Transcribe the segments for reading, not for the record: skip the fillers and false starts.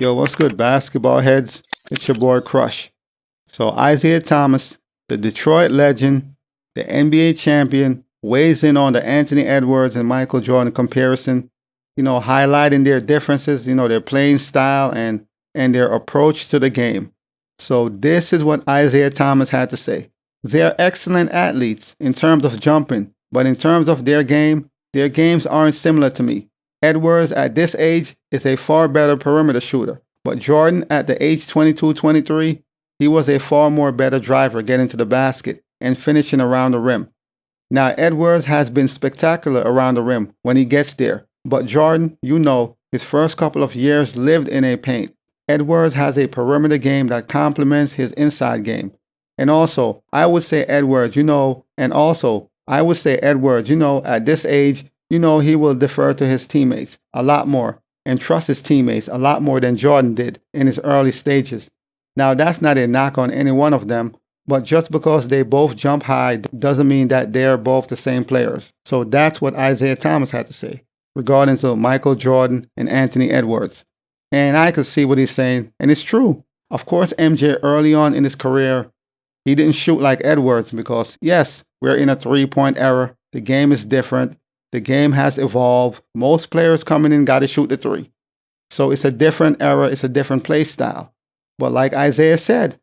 Yo, what's good, basketball heads? It's your boy Crush. So, Isiah Thomas, the Detroit legend, the NBA champion, weighs in on the Anthony Edwards and Michael Jordan comparison, highlighting their differences, their playing style and their approach to the game. So, this is what Isiah Thomas had to say. They're excellent athletes in terms of jumping, but in terms of their games aren't similar to me. Edwards at this age is a far better perimeter shooter, but Jordan at the age 22, 23, he was a far more better driver getting to the basket and finishing around the rim. Now, Edwards has been spectacular around the rim when he gets there, but Jordan, his first couple of years lived in a paint. Edwards has a perimeter game that complements his inside game. And also, I would say Edwards, at this age, he will defer to his teammates a lot more and trust his teammates a lot more than Jordan did in his early stages. Now, that's not a knock on any one of them, but just because they both jump high doesn't mean that they're both the same players. So that's what Isiah Thomas had to say regarding to Michael Jordan and Anthony Edwards. And I could see what he's saying, and it's true. Of course, MJ early on in his career, he didn't shoot like Edwards because, yes, we're in a three-point era. The game is different. The game has evolved. Most players coming in got to shoot the three. So it's a different era. It's a different play style. But like Isiah said,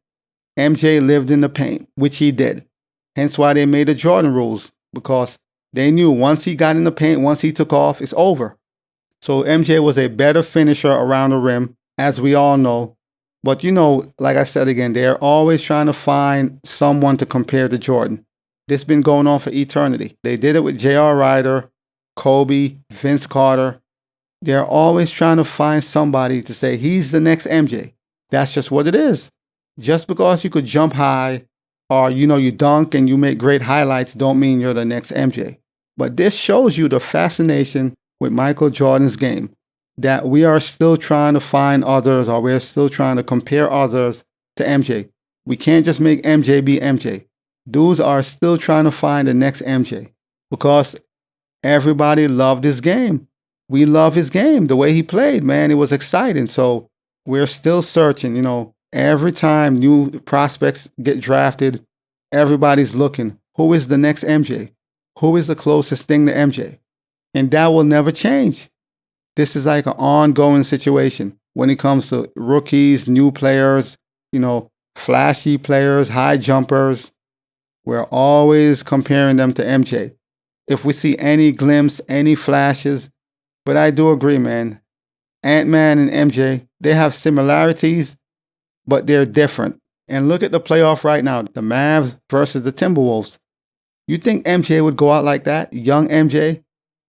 MJ lived in the paint, which he did. Hence why they made the Jordan rules, because they knew once he got in the paint, once he took off, it's over. So MJ was a better finisher around the rim, as we all know. But like I said again, they're always trying to find someone to compare to Jordan. This has been going on for eternity. They did it with J.R. Ryder, Kobe, Vince Carter. They're always trying to find somebody to say he's the next MJ. That's just what it is. Just because you could jump high or, you dunk and you make great highlights don't mean you're the next MJ. But this shows you the fascination with Michael Jordan's game, that we are still trying to find others, or we're still trying to compare others to MJ. We can't just make MJ be MJ. Dudes are still trying to find the next MJ because everybody loved his game. We love his game, the way he played, man. It was exciting. So we're still searching, every time new prospects get drafted, everybody's looking. Who is the next MJ? Who is the closest thing to MJ? And that will never change. This is like an ongoing situation when it comes to rookies, new players, flashy players, high jumpers. We're always comparing them to MJ. If we see any glimpse, any flashes, but I do agree, man. Ant-Man and MJ, they have similarities, but they're different. And look at the playoff right now, the Mavs versus the Timberwolves. You think MJ would go out like that? Young MJ?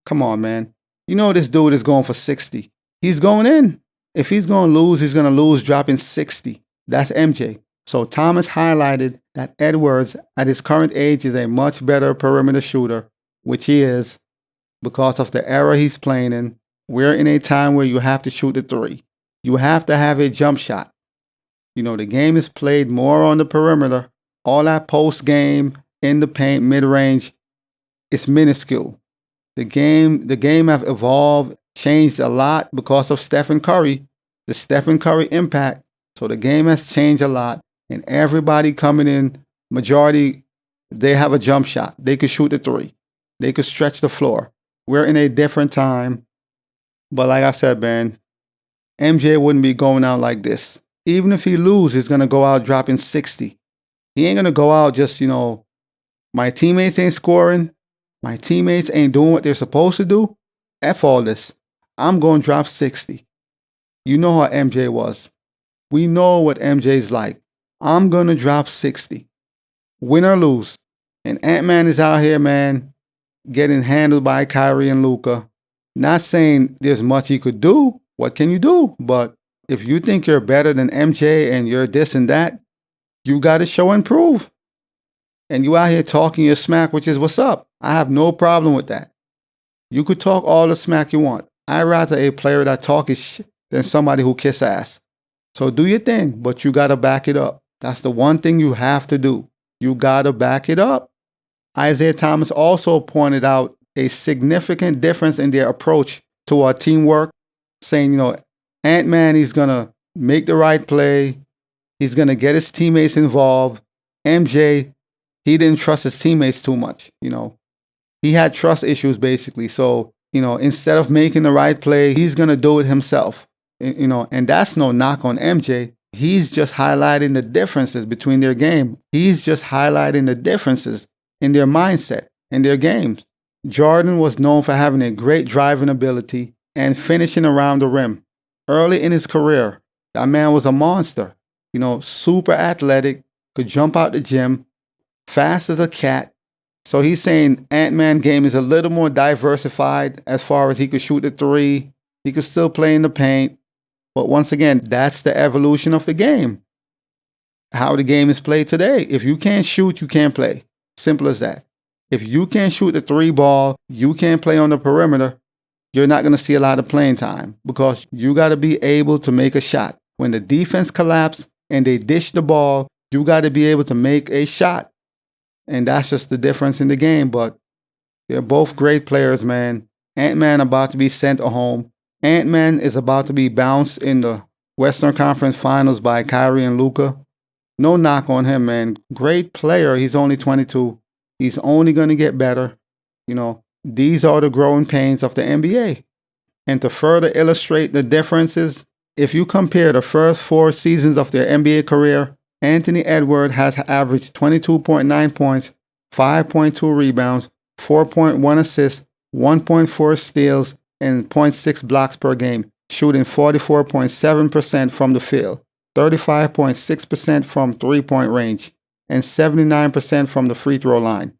Come on, man. This dude is going for 60. He's going in. If he's going to lose, he's going to lose dropping 60. That's MJ. So Thomas highlighted that Edwards at his current age is a much better perimeter shooter, which he is because of the era he's playing in. We're in a time where you have to shoot the three. You have to have a jump shot. The game is played more on the perimeter. All that post game, in the paint, mid-range, it's minuscule. The game have evolved, changed a lot because of Stephen Curry, the Stephen Curry impact. So the game has changed a lot, and everybody coming in, majority, they have a jump shot. They could shoot the three. They could stretch the floor. We're in a different time. But like I said, man, MJ wouldn't be going out like this. Even if he loses, he's going to go out dropping 60. He ain't going to go out just, my teammates ain't scoring. My teammates ain't doing what they're supposed to do. F all this. I'm going to drop 60. You know how MJ was. We know what MJ's like. I'm going to drop 60. Win or lose. And Ant-Man is out here, man, getting handled by Kyrie and Luka. Not saying there's much he could do. What can you do? But if you think you're better than MJ and you're this and that, you got to show and prove. And you out here talking your smack, which is what's up. I have no problem with that. You could talk all the smack you want. I'd rather a player that talks his shit than somebody who kiss ass. So do your thing, but you got to back it up. That's the one thing you have to do. You got to back it up. Isiah Thomas also pointed out a significant difference in their approach to our teamwork, saying, Ant-Man, he's going to make the right play. He's going to get his teammates involved. MJ, he didn't trust his teammates too much. He had trust issues basically. So, instead of making the right play, he's going to do it himself. And that's no knock on MJ. He's just highlighting the differences between their game. He's just highlighting the differences in their mindset, in their games. Jordan was known for having a great driving ability and finishing around the rim. Early in his career, that man was a monster. Super athletic, could jump out the gym, fast as a cat. So he's saying Ant-Man game is a little more diversified as far as he could shoot the three. He could still play in the paint. But once again, that's the evolution of the game. How the game is played today. If you can't shoot, you can't play. Simple as that. If you can't shoot the three ball, you can't play on the perimeter, you're not going to see a lot of playing time because you got to be able to make a shot. When the defense collapses and they dish the ball, you got to be able to make a shot. And that's just the difference in the game. But they're both great players, man. Ant-Man about to be sent home. Ant-Man is about to be bounced in the Western Conference Finals by Kyrie and Luka. No knock on him, man. Great player. He's only 22. He's only going to get better. These are the growing pains of the NBA. And to further illustrate the differences, if you compare the first 4 seasons of their NBA career, Anthony Edwards has averaged 22.9 points, 5.2 rebounds, 4.1 assists, 1.4 steals, and 0.6 blocks per game, shooting 44.7% from the field, 35.6% from three-point range, and 79% from the free throw line.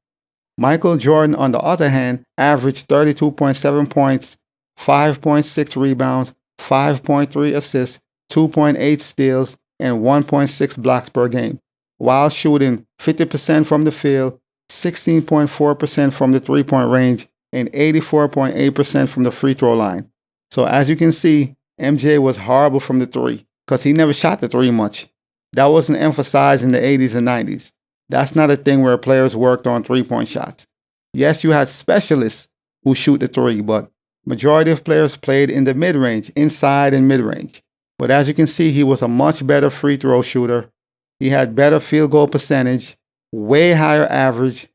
Michael Jordan, on the other hand, averaged 32.7 points, 5.6 rebounds, 5.3 assists, 2.8 steals, and 1.6 blocks per game, while shooting 50% from the field, 16.4% from the three-point range, and 84.8% from the free throw line. So as you can see, MJ was horrible from the three because he never shot the three much. That wasn't emphasized in the 80s and 90s. That's not a thing where players worked on three-point shots. Yes, you had specialists who shoot the three, but majority of players played in the mid-range, inside and mid-range. But as you can see, he was a much better free throw shooter. He had better field goal percentage, way higher average,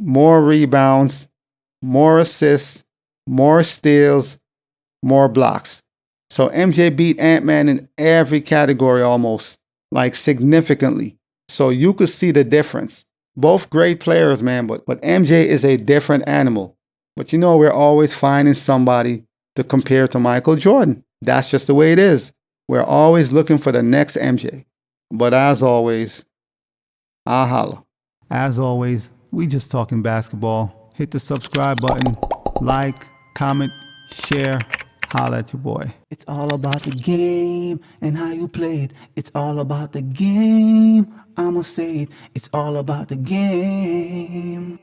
more rebounds, more assists, more steals, more blocks. So MJ beat Ant-Man in every category almost, like significantly. So you could see the difference. Both great players, man, but MJ is a different animal. But we're always finding somebody to compare to Michael Jordan. That's just the way it is. We're always looking for the next MJ. But as always, I'll holla. As always, we just talking basketball. Hit the subscribe button, like, comment, share. Holla at your boy. It's all about the game and how you play it. It's all about the game. I'ma say it. It's all about the game.